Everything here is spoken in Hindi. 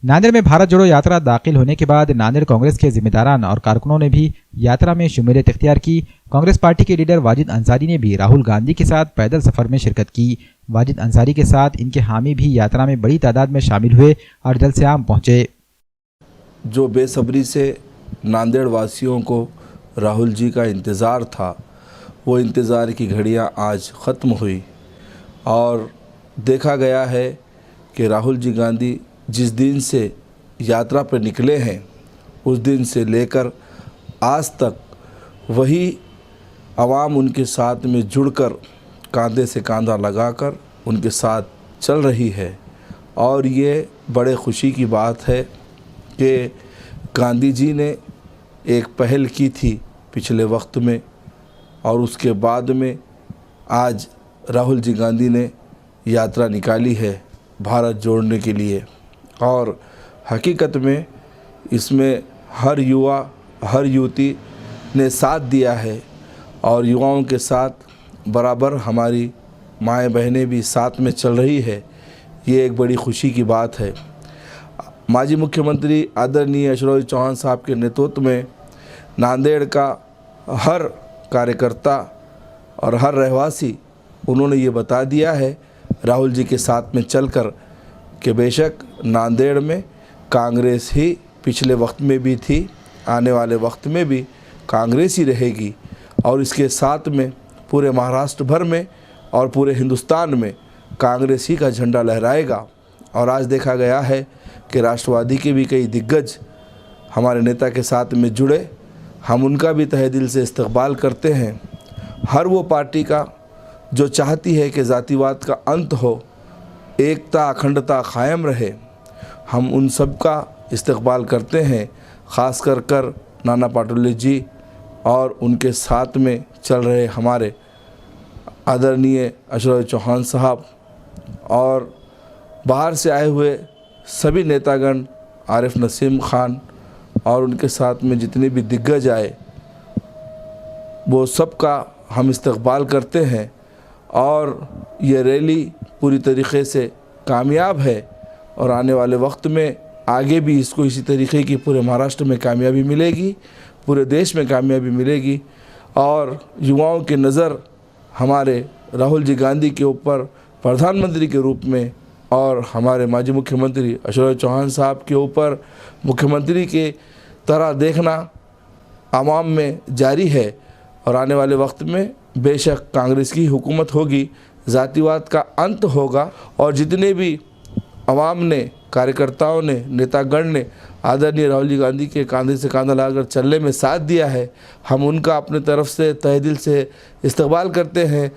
नांदेड़ में भारत जोड़ो यात्रा दाखिल होने के बाद नांदेड़ कांग्रेस के जिम्मेदारान और कारकुनों ने भी यात्रा में शुमूलियत इख्तियार की। कांग्रेस पार्टी के लीडर वाजिद अंसारी ने भी राहुल गांधी के साथ पैदल सफर में शिरकत की। वाजिद अंसारी के साथ इनके हामी भी यात्रा में बड़ी तादाद में शामिल हुए और जलसेआम पहुंचे। जो बेसब्री से नांदेड़ वासियों को राहुल जी का इंतज़ार था, वो इंतज़ार की घड़ियां आज ख़त्म हुई और देखा गया है कि राहुल जी गांधी जिस दिन से यात्रा पर निकले हैं उस दिन से लेकर आज तक वही आवाम उनके साथ में जुड़कर कंधे से कंधा लगाकर उनके साथ चल रही है। और ये बड़े खुशी की बात है कि गांधी जी ने एक पहल की थी पिछले वक्त में और उसके बाद में आज राहुल जी गांधी ने यात्रा निकाली है भारत जोड़ने के लिए। और हकीकत में इसमें हर युवा हर युवती ने साथ दिया है और युवाओं के साथ बराबर हमारी माएँ बहनें भी साथ में चल रही है। ये एक बड़ी खुशी की बात है। माजी मुख्यमंत्री आदरणीय अशरफ चौहान साहब के नेतृत्व में नांदेड़ का हर कार्यकर्ता और हर रहवासी उन्होंने ये बता दिया है राहुल जी के साथ में चलकर कि बेशक नांदेड़ में कांग्रेस ही पिछले वक्त में भी थी, आने वाले वक्त में भी कांग्रेस ही रहेगी और इसके साथ में पूरे महाराष्ट्र भर में और पूरे हिंदुस्तान में कांग्रेस ही का झंडा लहराएगा। और आज देखा गया है कि राष्ट्रवादी के भी कई दिग्गज हमारे नेता के साथ में जुड़े। हम उनका भी तहे दिल से इस्तकबाल करते हैं। हर वो पार्टी का जो चाहती है कि जातिवाद का अंत हो, एकता अखंडता कायम रहे, हम उन सब का इस्तकबाल करते हैं। ख़ास कर नाना पाटोले जी और उनके साथ में चल रहे हमारे आदरणीय अशरफ चौहान साहब और बाहर से आए हुए सभी नेतागण, आरिफ नसीम खान और उनके साथ में जितने भी दिग्गज आए, वो सब का हम इस्तकबाल करते हैं। और ये रैली पूरी तरीक़े से कामयाब है और आने वाले वक्त में आगे भी इसको इसी तरीक़े की पूरे महाराष्ट्र में कामयाबी मिलेगी, पूरे देश में कामयाबी मिलेगी। और युवाओं की नज़र हमारे राहुल जी गांधी के ऊपर प्रधानमंत्री के रूप में और हमारे माजी मुख्यमंत्री अशरफ चौहान साहब के ऊपर मुख्यमंत्री के तरह देखना आवाम में जारी है। और आने वाले वक्त में बेशक कांग्रेस की हुकूमत होगी, जातिवाद का अंत होगा और जितने भी आवाम ने, कार्यकर्ताओं ने, नेतागण ने आदरणीय राहुल जी गांधी के कंधे से कंधा लगाकर चलने में साथ दिया है, हम उनका अपने तरफ से तहे दिल से इस्तकबाल करते हैं।